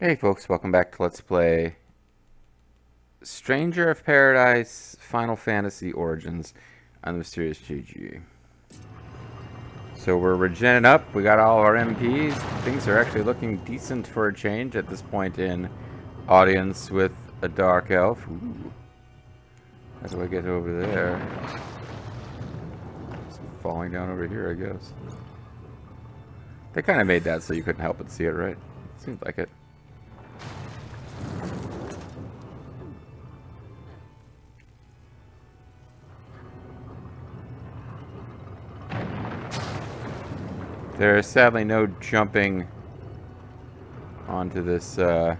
Hey folks, welcome back to Let's Play Stranger of Paradise Final Fantasy Origins on the Mysterious GG. So we're regenning up, we got all our MPs, things are actually looking decent for a change at this point in audience with a Dark Elf. Ooh. How do I get over there? It's falling down over here, I guess. They kind of made that so you couldn't help but see it, right? Seems like it. There is sadly no jumping onto this, you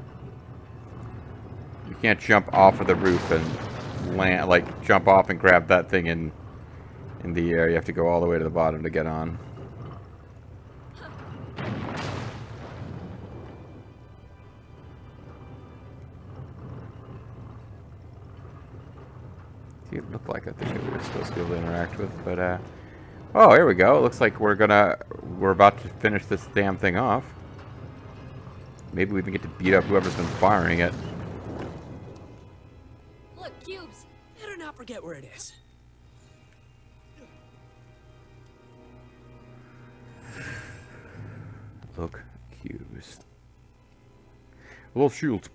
can't jump off of the roof and land, like, jump off and grab that thing in the air. You have to go all the way to the bottom to get on. It looked like a thing that we were supposed to be able to interact with, but, oh, here we go. It looks like we're about to finish this damn thing off. Maybe we even get to beat up whoever's been firing it. Look, cubes. Better not forget where it is. Look, cubes. Little shields.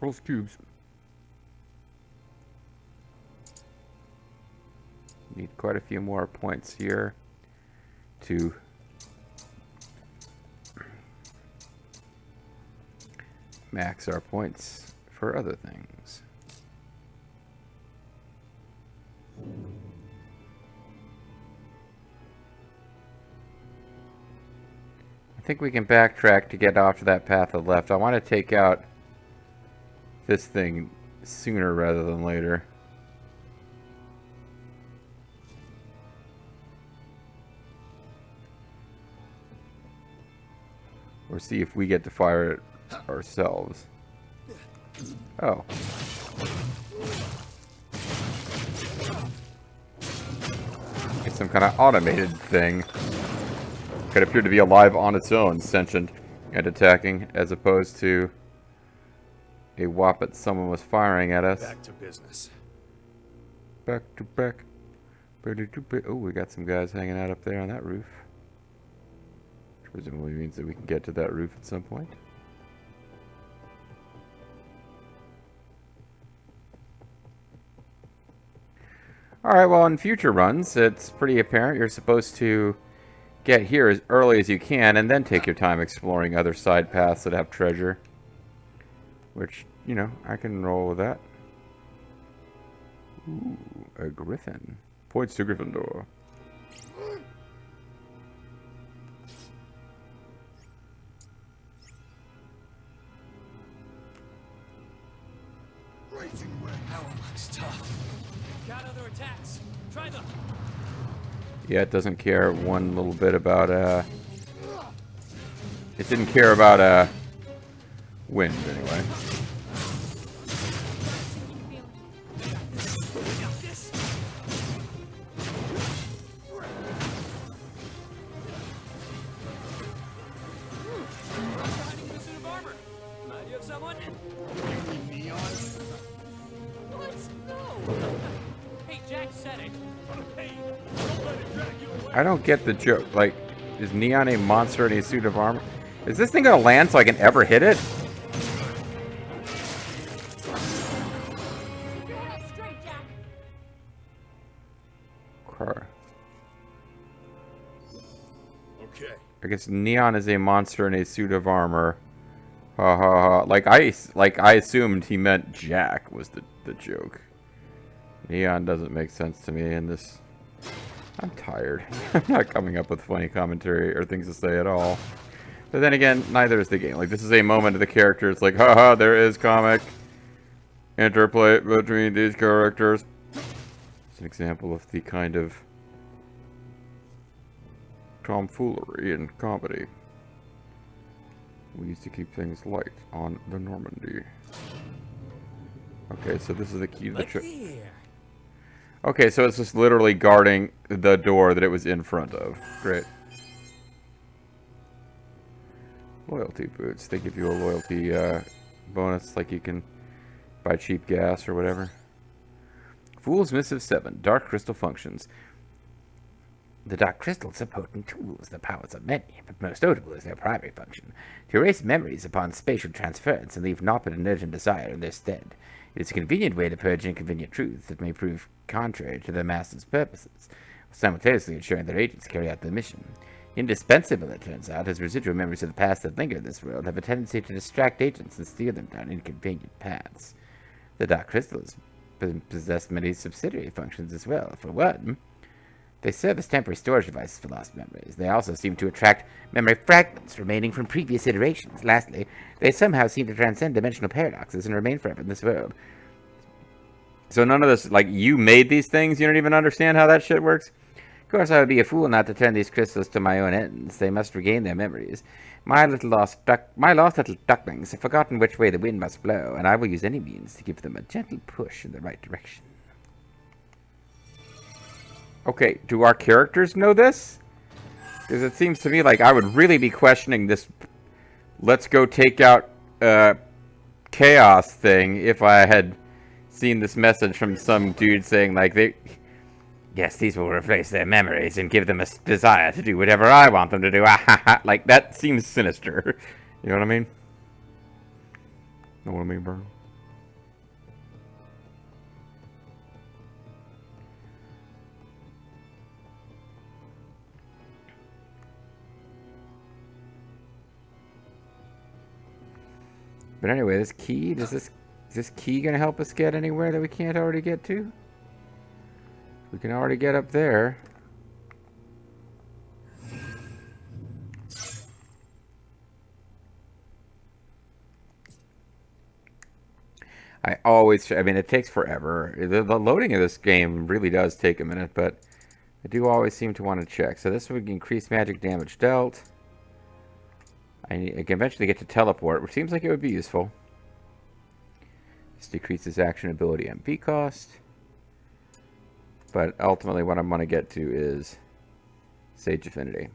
Little cubes. Need quite a few more points here to max our points for other things. I think we can backtrack to get off to that path of left. I want to take out this thing sooner rather than later. Or see if we get to fire it ourselves. Oh. It's some kind of automated thing. Could appear to be alive on its own, sentient and attacking, as opposed to a whop that someone was firing at us. Back to business. Back to back. Oh, we got some guys hanging out up there on that roof. Which presumably means that we can get to that roof at some point. Alright, well, in future runs, it's pretty apparent you're supposed to get here as early as you can and then take your time exploring other side paths that have treasure. Which, you know, I can roll with that. Ooh, a griffin. Points to Gryffindor. That one looks tough. Got other attacks. Try them. Yeah, it doesn't care one little bit about, it didn't care about, wind, anyway. I don't get the joke. Like, is Neon a monster in a suit of armor? Is this thing gonna land so I can ever hit it? Car. Okay. I guess Neon is a monster in a suit of armor. Ha ha ha. Like I assumed he meant Jack was the joke. Neon doesn't make sense to me in this. I'm tired. I'm not coming up with funny commentary or things to say at all. But then again, neither is the game. Like, this is a moment of the character. It's like, haha, there is comic interplay between these characters. It's an example of the kind of tomfoolery in comedy. We used to keep things light on the Normandy. Okay, so this is the key to the Okay, so it's just literally guarding the door that it was in front of. Great. Loyalty boots. They give you a loyalty bonus, like you can buy cheap gas or whatever. Fool's Missive 7. Dark Crystal functions. The Dark Crystals are potent tools, the powers of many, but most notable is their primary function, to erase memories upon spatial transference and leave naught but an urgent desire in their stead. It is a convenient way to purge inconvenient truths that may prove contrary to their master's purposes, simultaneously ensuring their agents carry out their mission. Indispensable, it turns out, as residual memories of the past that linger in this world have a tendency to distract agents and steer them down inconvenient paths. The Dark Crystals possess many subsidiary functions as well. For one, they serve as temporary storage devices for lost memories. They also seem to attract memory fragments remaining from previous iterations. Lastly, they somehow seem to transcend dimensional paradoxes and remain forever in this world. So none of this, like, you made these things, you don't even understand how that shit works? Of course, I would be a fool not to turn these crystals to my own ends. They must regain their memories. My lost little ducklings have forgotten which way the wind must blow, and I will use any means to give them a gentle push in the right direction. Okay, do our characters know this? Because it seems to me like I would really be questioning this let's go take out chaos thing if I had seen this message from some dude saying like yes, these will replace their memories and give them a desire to do whatever I want them to do. Like, that seems sinister. You know what I mean? Know what I mean, bro? But anyway, this key, is this key gonna help us get anywhere that we can't already get to? We can already get up there. I mean, it takes forever. The loading of this game really does take a minute, but I do always seem to want to check. So this would increase magic damage dealt. I can eventually get to teleport, which seems like it would be useful. This decreases action ability MP cost. But ultimately what I'm going to get to is Sage Affinity.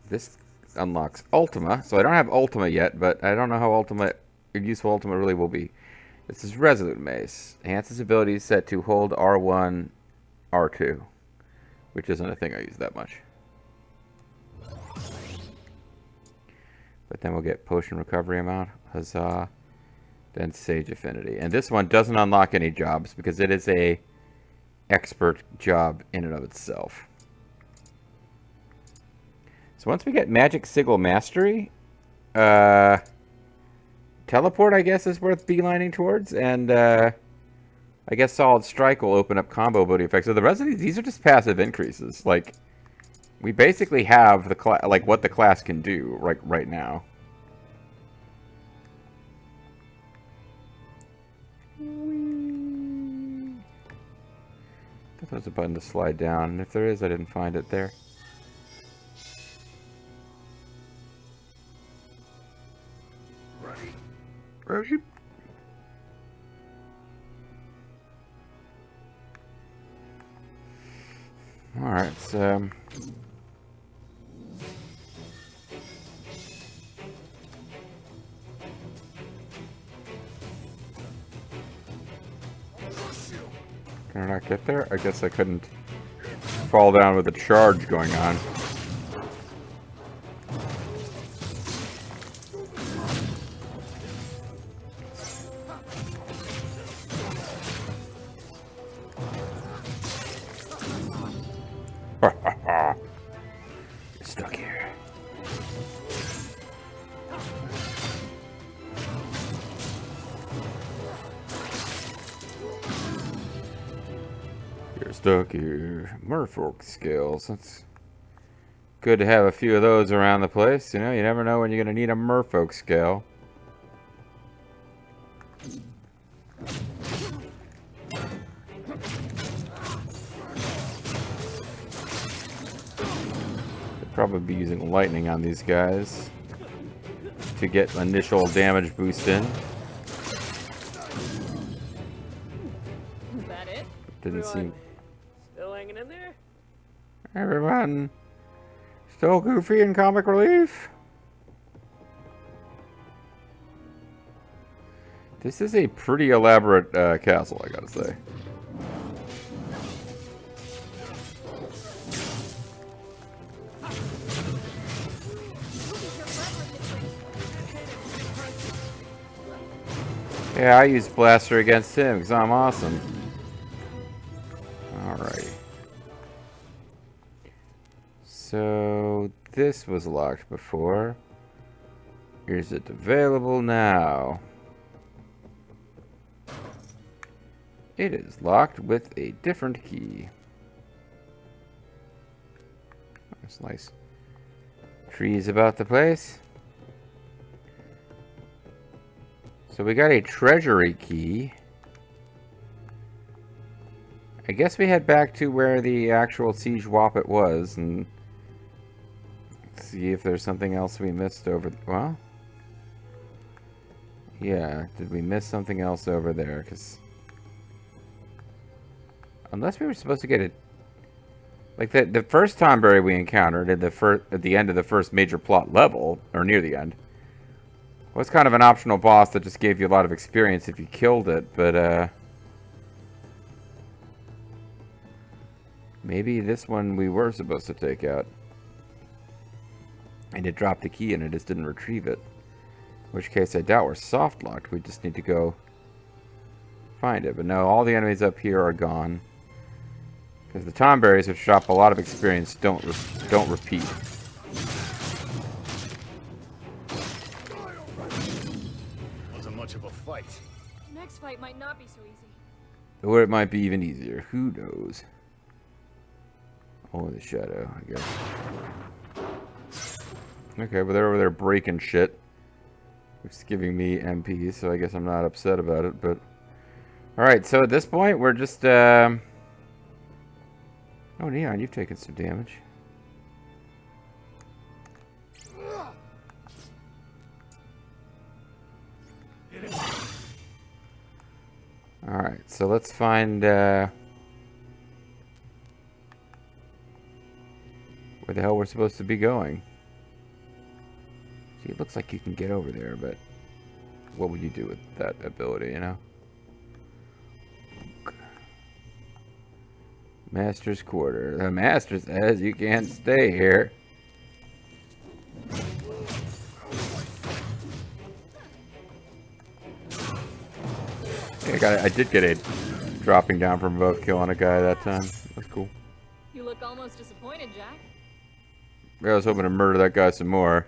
This unlocks Ultima. So I don't have Ultima yet, but I don't know how useful Ultima really will be. This is Resolute Mace. Enhances abilities set to hold R1, R2. Which isn't a thing I use that much. But then we'll get Potion Recovery amount. Huzzah. Then Sage Affinity. And this one doesn't unlock any jobs because it is a expert job in and of itself. So once we get Magic Sigil Mastery, Teleport, I guess, is worth beelining towards. And I guess Solid Strike will open up combo ability effects. So the rest of these are just passive increases. Like, we basically have the what the class can do right now. There's a button to slide down, and if there is, I didn't find it there. Ready? Alright, so... Can I not get there? I guess I couldn't fall down with a charge going on. You're stuck here. You're stuck here. Merfolk skills. That's good to have a few of those around the place. You know, you never know when you're going to need a merfolk skill. Probably be using lightning on these guys to get initial damage boost in. Is that it? Didn't seem. Still hanging in there? Everyone, Still goofy and comic relief. This is a pretty elaborate castle, I gotta say. Yeah, I use Blaster against him because I'm awesome. Alrighty. So, this was locked before. Is it available now? It is locked with a different key. That's nice. Trees about the place. So we got a treasury key. I guess we head back to where the actual siege Woppet was and see if there's something else we missed over. Well, yeah. Did we miss something else over there? Because unless we were supposed to get it, like the first Tonberry we encountered at the end of the first major plot level, or near the end, was kind of an optional boss that just gave you a lot of experience if you killed it, but maybe this one we were supposed to take out. And it dropped a key and it just didn't retrieve it. In which case I doubt we're soft locked. We just need to go find it. But no, all the enemies up here are gone. Because the Tonberries, which drop a lot of experience, don't repeat. Wasn't much of a fight. The next fight might not be so easy. Or it might be even easier. Who knows? Only the shadow, I guess. Okay, but they're over there breaking shit. It's giving me MP, so I guess I'm not upset about it, but... Alright, so at this point, we're just, Oh, Neon, you've taken some damage. Alright, so let's find, where the hell we're supposed to be going. See, it looks like you can get over there, but what would you do with that ability, you know? Master's Quarter. The Master says you can't stay here. Yeah, I did get a dropping down from above kill on a guy that time. That's cool. You look almost disappointed, Jack. Yeah, I was hoping to murder that guy some more.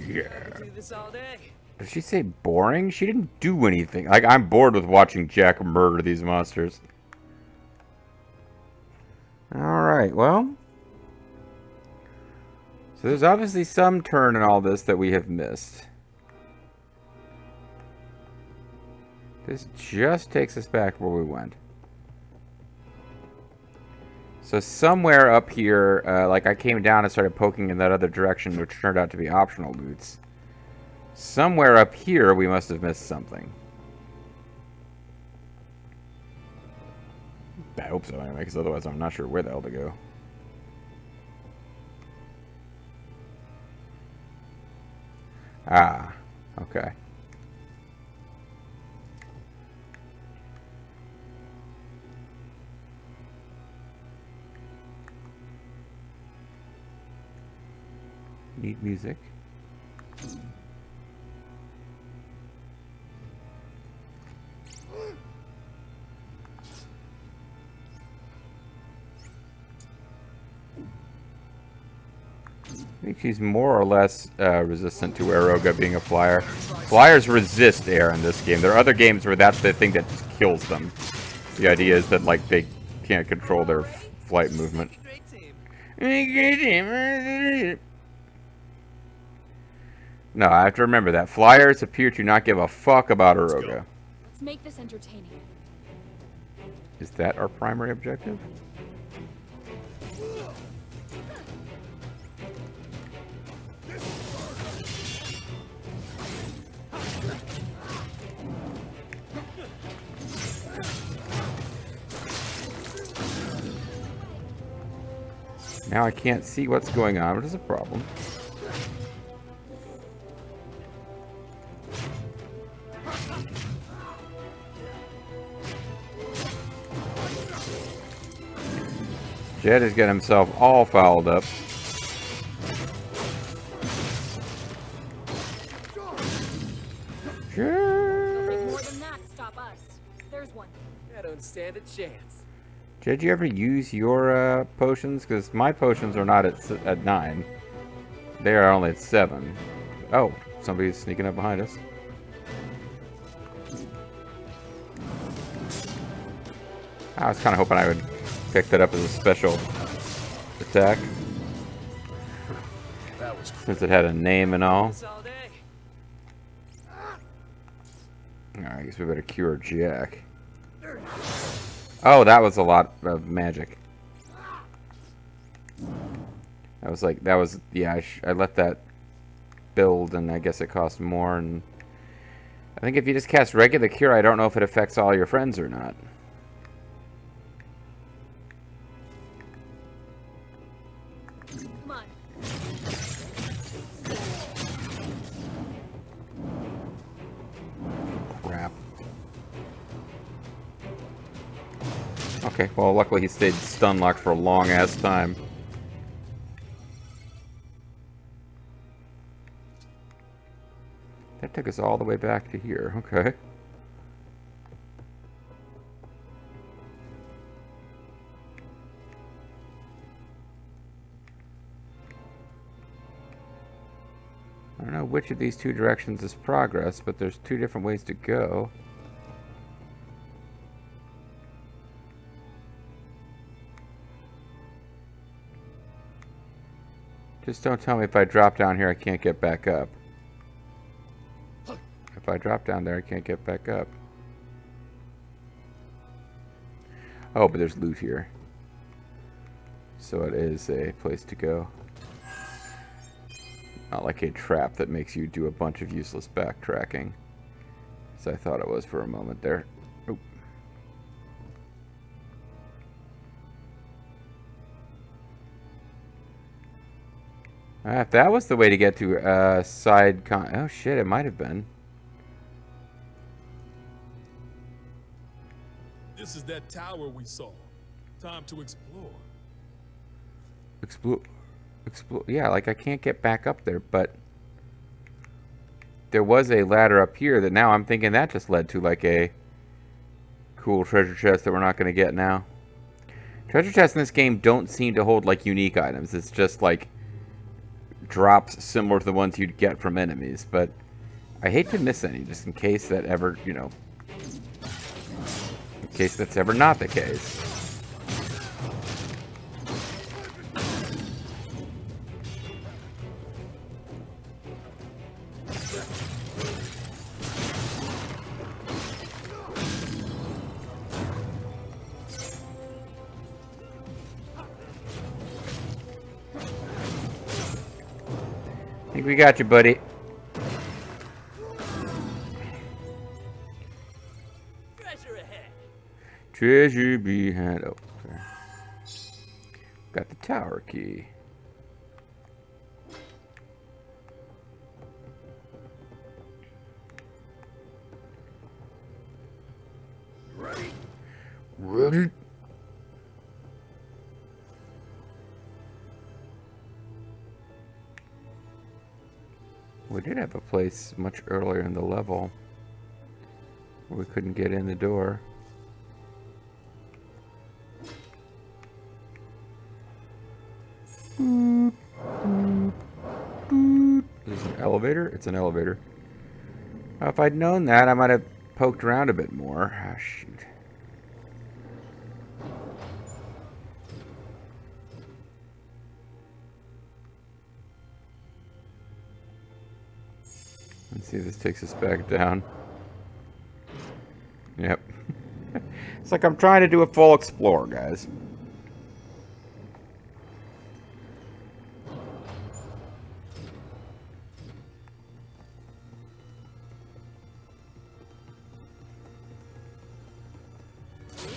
Yeah. Do this all day. Did she say boring? She didn't do anything. Like, I'm bored with watching Jack murder these monsters. Alright, well. So there's obviously some turn in all this that we have missed. This just takes us back where we went. So somewhere up here, like I came down and started poking in that other direction, which turned out to be optional loots. Somewhere up here, we must have missed something. I hope so, anyway, because otherwise I'm not sure where the hell to go. Ah, okay. Need music. I think she's more or less resistant to Aeroga being a flyer. Flyers resist air in this game. There are other games where that's the thing that just kills them. The idea is that, like, they can't control their flight movement. No, I have to remember that. Flyers appear to not give a fuck about Aeroga. Let's make this entertaining. Is that our primary objective? Now I can't see what's going on, which is a problem. Jed has got himself all fouled up. It'll take more than that to stop us. There's one. I don't stand a chance. Did you ever use your potions? Because my potions are not at 9. They are only at 7. Oh, somebody's sneaking up behind us. I was kind of hoping I would pick that up as a special attack. That was Since it had a name and all. This all day. Alright, I guess we better cure Jack. Oh, that was a lot of magic. Yeah, I let that build, and I guess it cost more, and I think if you just cast regular cure, I don't know if it affects all your friends or not. Come on. Crap. Okay, well, luckily he stayed stun locked for a long-ass time. That took us all the way back to here. Okay. I don't know which of these two directions is progress, but there's 2 different ways to go. Just don't tell me if I drop down here I can't get back up. If I drop down there I can't get back up. Oh, but there's loot here. So it is a place to go. Not like a trap that makes you do a bunch of useless backtracking, as I thought it was for a moment there. Oop. If that was the way to get to oh shit, it might have been. This is that tower we saw. Time to explore. Explore. Yeah, like I can't get back up there, but there was a ladder up here that now I'm thinking that just led to like a cool treasure chest that we're not going to get now. Treasure chests in this game don't seem to hold like unique items. It's just like drops similar to the ones you'd get from enemies, but I hate to miss any just in case that ever, you know, in case that's ever not the case. I think we got you, buddy. Treasure ahead. Treasure behind. Oh, sorry. Got the tower key. ready. Ready? We did have a place much earlier in the level where we couldn't get in the door. Is this an elevator? It's an elevator. If I'd known that, I might have poked around a bit more. Ah, shoot. Let's see if this takes us back down. Yep. It's like I'm trying to do a full explore, guys.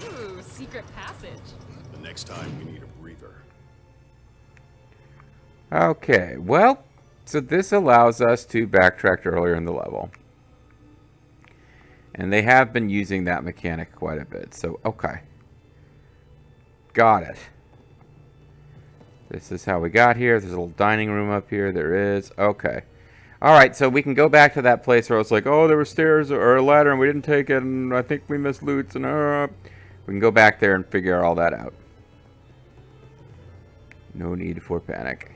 Ooh, secret passage. The next time we need a breather. Okay, well, so this allows us to backtrack to earlier in the level. And they have been using that mechanic quite a bit, so okay. Got it. This is how we got here. There's a little dining room up here. There is. Okay. Alright, so we can go back to that place where it's like, oh, there were stairs or a ladder and we didn't take it and I think we missed loots and we can go back there and figure all that out. No need for panic.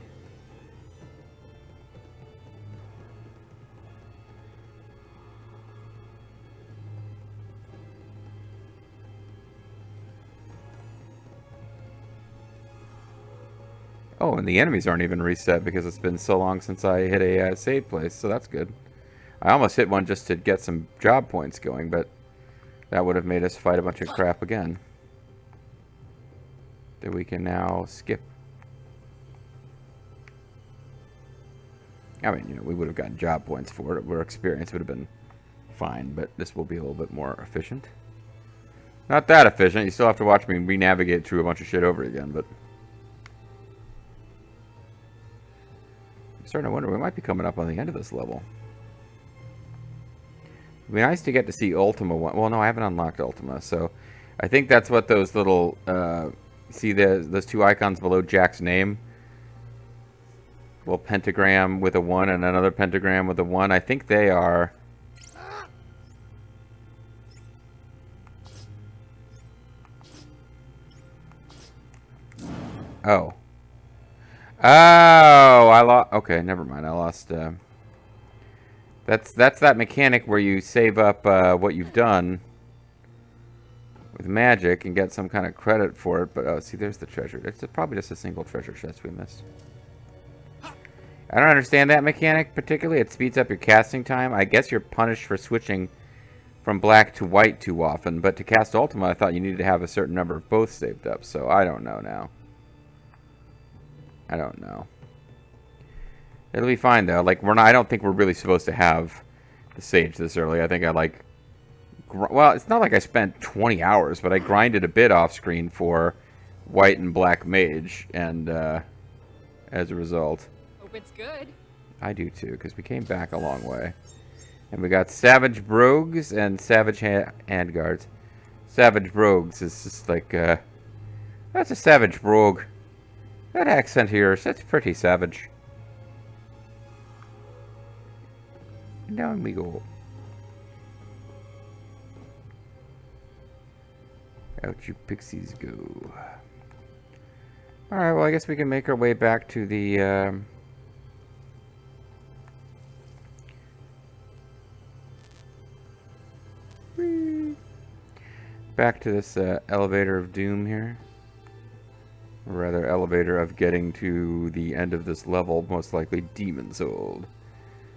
Oh, and the enemies aren't even reset because it's been so long since I hit a save place, so that's good. I almost hit one just to get some job points going, but that would have made us fight a bunch of crap again. That we can now skip. I mean, you know, we would have gotten job points for it. Our experience would have been fine, but this will be a little bit more efficient. Not that efficient. You still have to watch me re-navigate through a bunch of shit over again, but... I'm starting to wonder, we might be coming up on the end of this level. It'd be nice to get to see Ultima. Well, no, I haven't unlocked Ultima, so... I think that's what those little... see those two icons below Jack's name? A little pentagram with a 1 and another pentagram with a 1. I think they are... Oh. Oh, I lost... Okay, never mind. I lost... That's that mechanic where you save up what you've done with magic and get some kind of credit for it. But, oh, see, there's the treasure. It's probably just a single treasure chest we missed. I don't understand that mechanic particularly. It speeds up your casting time. I guess you're punished for switching from black to white too often. But to cast Ultima, I thought you needed to have a certain number of both saved up. So, I don't know now. I don't know. It'll be fine though. Like I don't think we're really supposed to have the sage this early. I think I like. Well, it's not like I spent 20 hours, but I grinded a bit off screen for white and black mage, and as a result, Hope it's good. I do too, because we came back a long way, and we got savage brogues and savage handguards. Savage brogues is just like that's a savage brogue. That accent here, that's pretty savage. And down we go. Out you pixies go. Alright, well I guess we can make our way back to the back to this elevator of doom here. Or rather, elevator of getting to the end of this level, most likely Demon's Hold.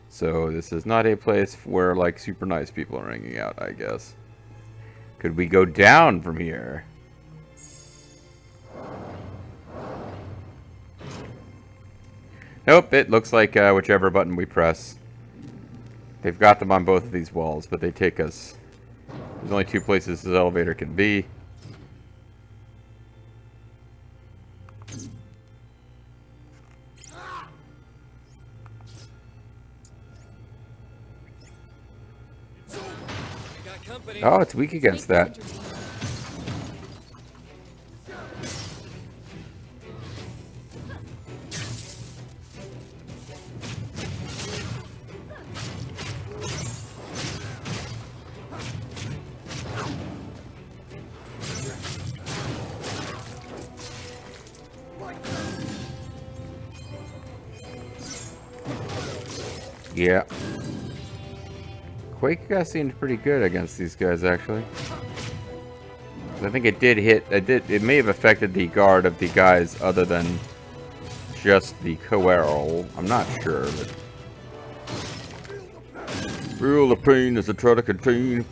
So this is not a place where like super nice people are hanging out, I guess. Could we go down from here? Nope, it looks like whichever button we press. They've got them on both of these walls, but they take us... There's only two places this elevator can be. Oh, it's weak against that. Yeah. Quake seemed pretty good against these guys, actually. I think it did hit. It may have affected the guard of the guys other than just the coerl. I'm not sure. But... Feel the pain as I try to contain.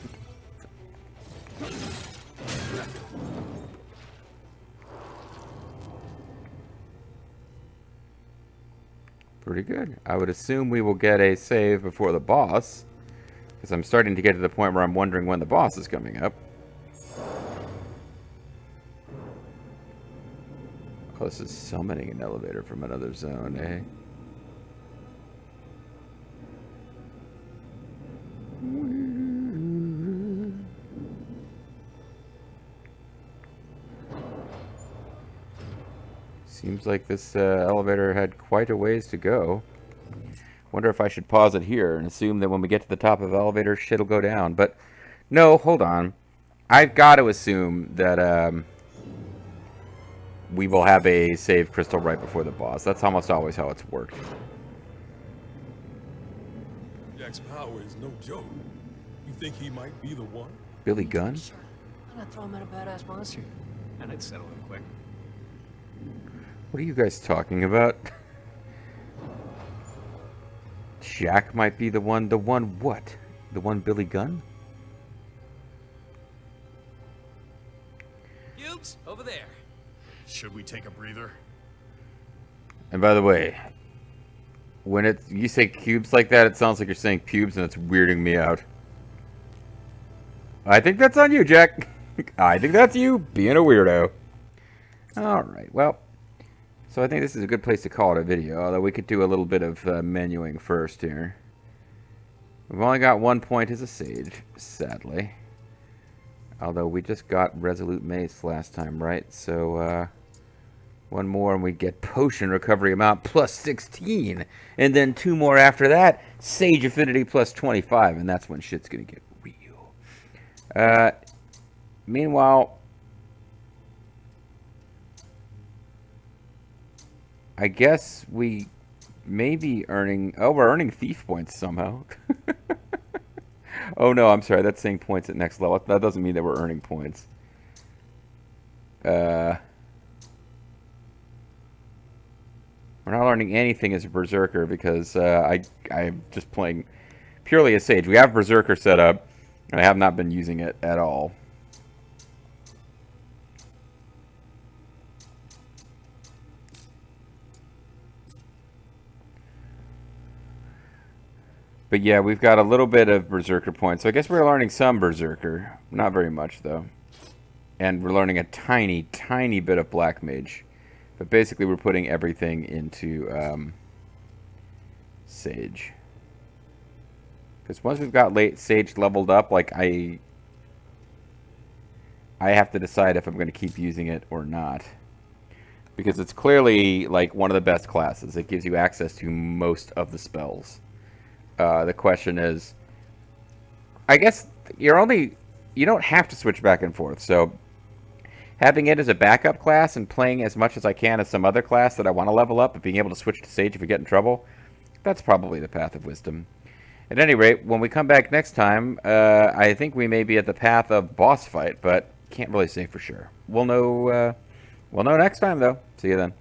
Pretty good. I would assume we will get a save before the boss. Because I'm starting to get to the point where I'm wondering when the boss is coming up. Oh, this is summoning an elevator from another zone, eh? Seems like this elevator had quite a ways to go. Wonder if I should pause it here and assume that when we get to the top of the elevator, shit'll go down. But no, hold on. I've got to assume that we will have a save crystal right before the boss. That's almost always how it's worked. Jack's power is no joke. You think he might be the one? Billy Gunn? Sure. I'm gonna throw him at a badass monster. And I'd settle him quick. What are you guys talking about? Jack might be the one. The one what? The one Billy Gunn? Cubes, over there. Should we take a breather? And by the way, when you say cubes like that, it sounds like you're saying pubes, and it's weirding me out. I think that's on you, Jack. I think that's you being a weirdo. Alright, well. So I think this is a good place to call it a video, although we could do a little bit of menuing first here. We've only got 1 point as a sage, sadly. Although we just got Resolute Mace last time, right? So, one more and we get Potion Recovery Amount plus 16. And then 2 more after that, Sage Affinity plus 25. And that's when shit's gonna get real. Meanwhile, I guess we may be earning... Oh, we're earning Thief points somehow. Oh, no, I'm sorry. That's saying points at next level. That doesn't mean that we're earning points. We're not learning anything as a Berserker because I'm just playing purely as Sage. We have Berserker set up, and I have not been using it at all. But yeah, we've got a little bit of Berserker points. So I guess we're learning some Berserker. Not very much, though. And we're learning a tiny, tiny bit of Black Mage. But basically, we're putting everything into Sage. Because once we've got Sage leveled up, like, I have to decide if I'm going to keep using it or not. Because it's clearly, like, one of the best classes. It gives you access to most of the spells. The question is, I guess you don't have to switch back and forth. So having it as a backup class and playing as much as I can as some other class that I want to level up, but being able to switch to Sage if we get in trouble, that's probably the path of wisdom. At any rate, when we come back next time, I think we may be at the path of boss fight, but can't really say for sure. We'll know next time, though. See you then.